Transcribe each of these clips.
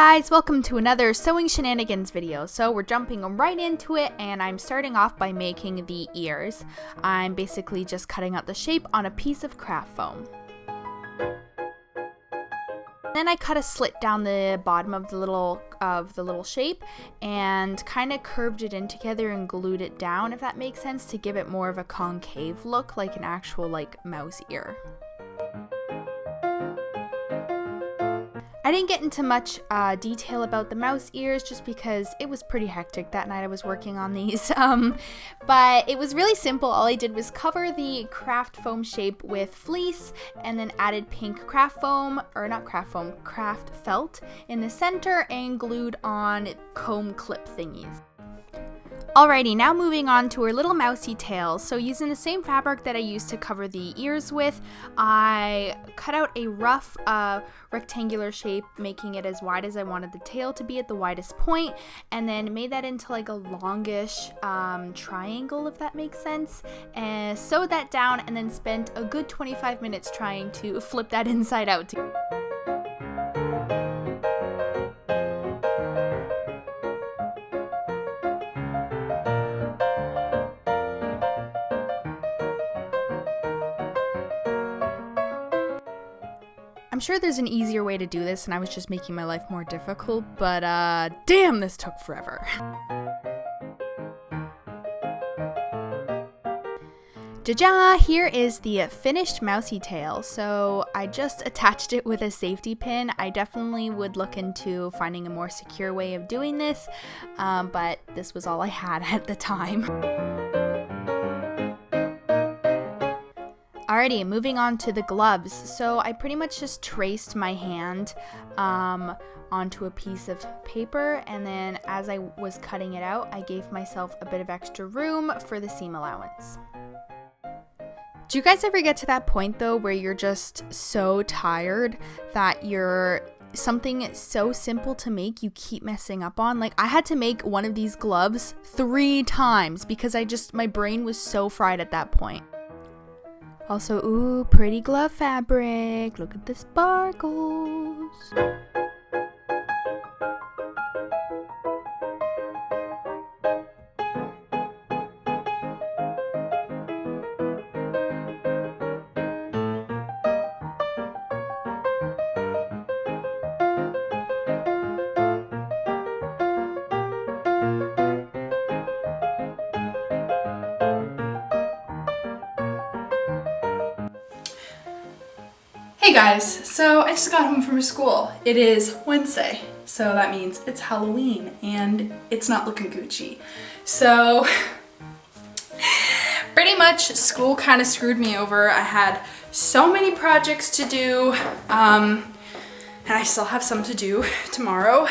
guys, welcome to another sewing shenanigans video. So we're jumping right into it, and I'm starting off by making the ears. I'm basically just cutting out the shape on a piece of craft foam. Then I cut a slit down the bottom of the little shape and kind of curved it in together and glued it down, if that makes sense, to give it more of a concave look, like an actual mouse ear. I didn't get into much detail about the mouse ears just because it was pretty hectic that night I was working on these. But it was really simple. All I did was cover the craft foam shape with fleece and then added pink craft felt in the center and glued on comb clip thingies. Alrighty, now moving on to her little mousy tail. So using the same fabric that I used to cover the ears with, I cut out a rough rectangular shape, making it as wide as I wanted the tail to be at the widest point, and then made that into like a longish triangle, if that makes sense, and sewed that down and then spent a good 25 minutes trying to flip that inside out. I'm sure there's an easier way to do this, and I was just making my life more difficult, but damn, this took forever. Jaja, here is the finished mousy tail. So I just attached it with a safety pin. I definitely would look into finding a more secure way of doing this, but this was all I had at the time. Alrighty, moving on to the gloves. So I pretty much just traced my hand onto a piece of paper, and then as I was cutting it out, I gave myself a bit of extra room for the seam allowance. Do you guys ever get to that point though where you're just so tired that you're something so simple to make you keep messing up on? Like, I had to make one of these gloves 3 times because my brain was so fried at that point. Also, ooh, pretty glove fabric. Look at the sparkles. Hey guys, so I just got home from school. It is Wednesday, so that means it's Halloween and it's not looking Gucci. So pretty much school kind of screwed me over. I had so many projects to do, and I still have some to do tomorrow.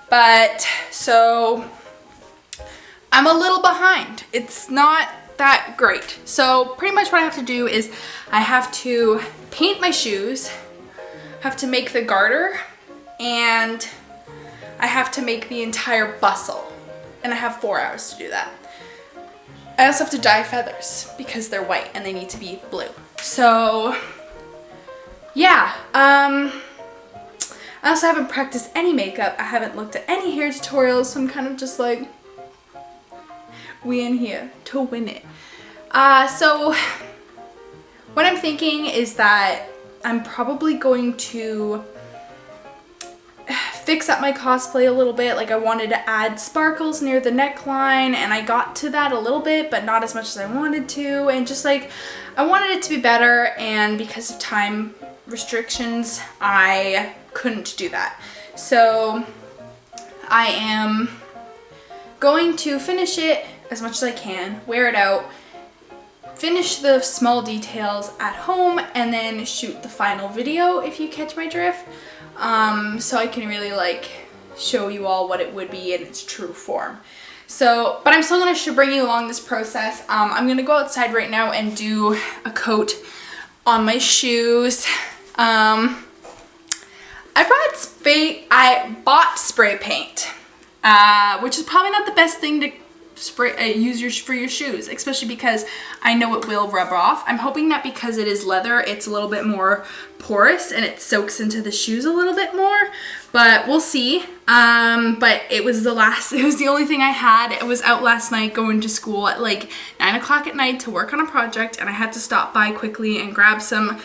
But so I'm a little behind. It's not that great. So pretty much what I have to do is I have to paint my shoes, have to make the garter, and I have to make the entire bustle. And I have 4 hours to do that. I also have to dye feathers because they're white and they need to be blue. So yeah, I also haven't practiced any makeup. I haven't looked at any hair tutorials, so I'm kind of just like, we in here to win it. So what I'm thinking is that I'm probably going to fix up my cosplay a little bit. Like, I wanted to add sparkles near the neckline, and I got to that a little bit, but not as much as I wanted to, and just like, I wanted it to be better, and because of time restrictions, I couldn't do that. So I am going to finish it as much as I can, wear it out, finish the small details at home, and then shoot the final video, if you catch my drift, so I can really like show you all what it would be in its true form. So, but I'm still gonna bring you along this process. I'm gonna go outside right now and do a coat on my shoes. I bought spray paint, which is probably not the best thing to spray use for your shoes, especially because I know it will rub off. I'm hoping that because it is leather, it's a little bit more porous and it soaks into the shoes a little bit more, but we'll see. But it was the only thing I had. It was out last night going to school at like 9 o'clock at night to work on a project, and I had to stop by quickly and grab some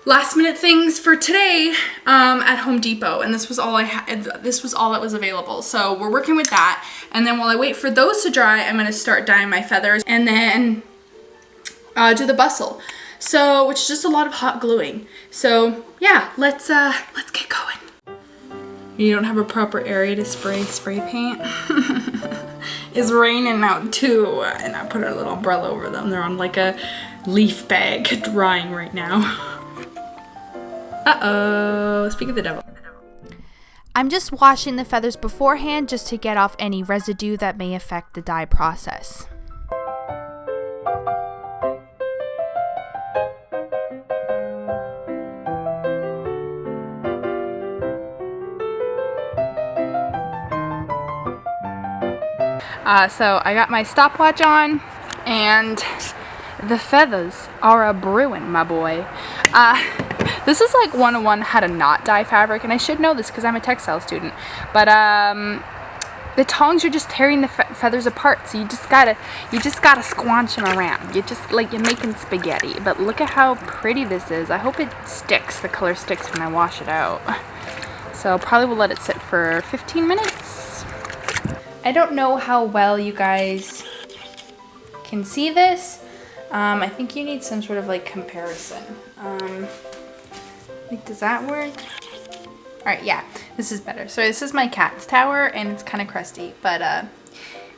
last minute things for today at Home Depot, and this was all I had. This was all that was available, so we're working with that. And then while I wait for those to dry, I'm gonna start dyeing my feathers and then do the bustle, so which is just a lot of hot gluing. So yeah, let's get going. You don't have a proper area to spray paint. It's raining out too, and I put a little umbrella over them. They're on like a leaf bag drying right now. Uh-oh, speak of the devil. I'm just washing the feathers beforehand just to get off any residue that may affect the dye process. So I got my stopwatch on, and the feathers are a brewing, my boy. This is like 101 how to not dye fabric, and I should know this because I'm a textile student, but the tongs are just tearing the feathers apart, so you just gotta squanch them around. You just like you're making spaghetti. But look at how pretty this is. I hope it sticks, the color sticks when I wash it out. So probably will let it sit for 15 minutes. I don't know how well you guys can see this. I think you need some sort of like comparison. Like, does that work? All right, yeah, this is better. So this is my cat's tower, and it's kind of crusty, but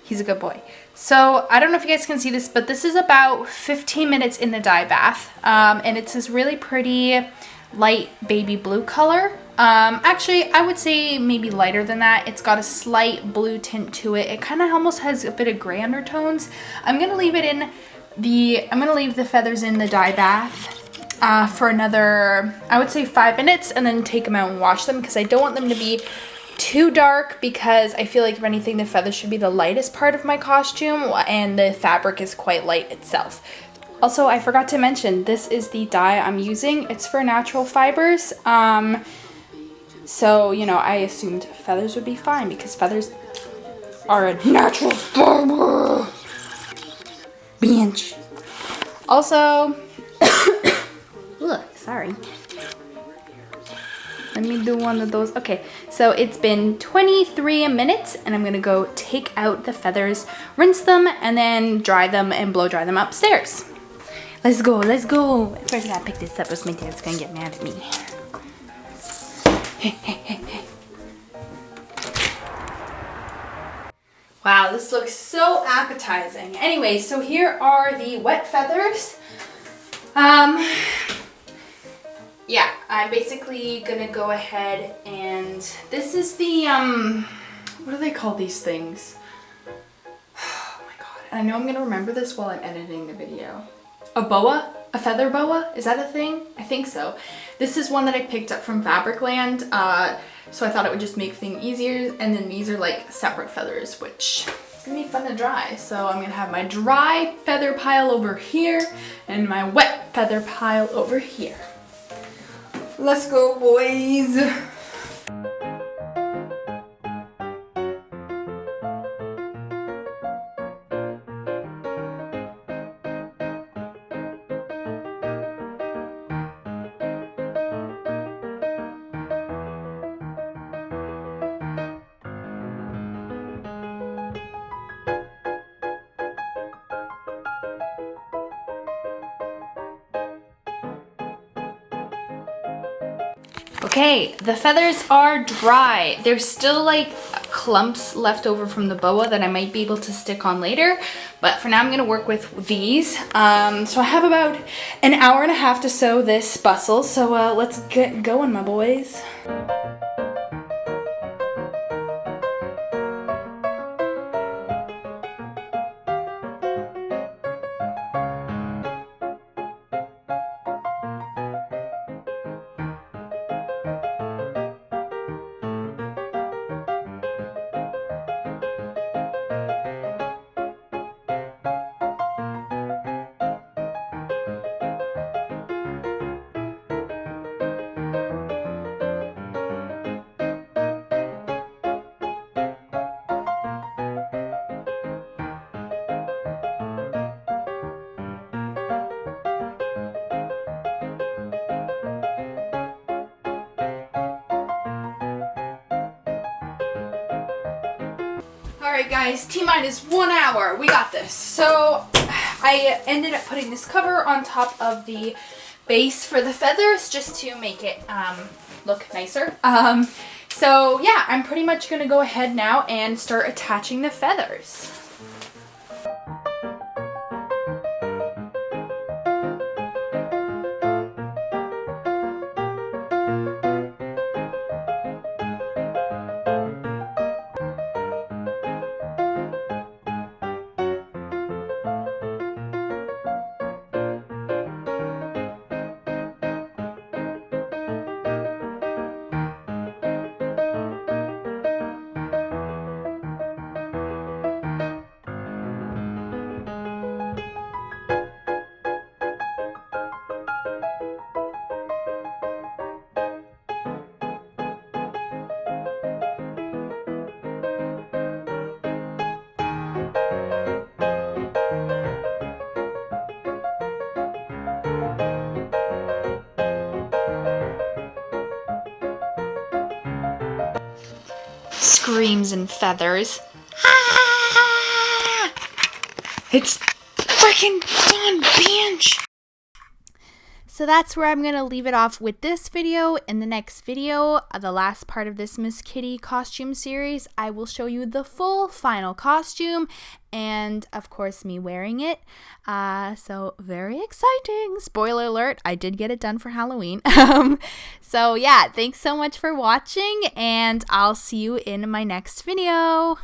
he's a good boy. So I don't know if you guys can see this, but this is about 15 minutes in the dye bath, and it's this really pretty light baby blue color. Actually, I would say maybe lighter than that. It's got a slight blue tint to it. It kind of almost has a bit of gray undertones. I'm gonna leave the feathers in the dye bath for another, I would say 5 minutes, and then take them out and wash them, because I don't want them to be too dark, because I feel like if anything the feathers should be the lightest part of my costume, and the fabric is quite light itself. Also, I forgot to mention, this is the dye I'm using. It's for natural fibers. So, you know, I assumed feathers would be fine because feathers are a natural fiber. Bench. Also, look, sorry. Let me do one of those. Okay, so it's been 23 minutes, and I'm gonna go take out the feathers, rinse them, and then dry them and blow dry them upstairs. Let's go, let's go. First I gotta pick this up, or my dad's gonna get mad at me. Wow, this looks so appetizing. Anyway, so here are the wet feathers. Yeah, I'm basically gonna go ahead and this is the, what do they call these things? Oh my god, and I know I'm gonna remember this while I'm editing the video. A boa? A feather boa? Is that a thing? I think so. This is one that I picked up from Fabricland, so I thought it would just make things easier, and then these are like separate feathers, which is gonna be fun to dry. So I'm gonna have my dry feather pile over here, and my wet feather pile over here. Let's go, boys! Okay, the feathers are dry. There's still like clumps left over from the boa that I might be able to stick on later, but for now I'm gonna work with these. So I have about an hour and a half to sew this bustle, so let's get going, my boys. Alright guys, T-minus 1 hour. We got this. So I ended up putting this cover on top of the base for the feathers just to make it look nicer. So yeah, I'm pretty much going to go ahead now and start attaching the feathers. Screams and feathers. Ah! It's freaking done, bitch! So that's where I'm going to leave it off with this video. In the next video, the last part of this Miss Kitty costume series, I will show you the full final costume and, of course, me wearing it. So very exciting. Spoiler alert, I did get it done for Halloween. So yeah, thanks so much for watching, and I'll see you in my next video.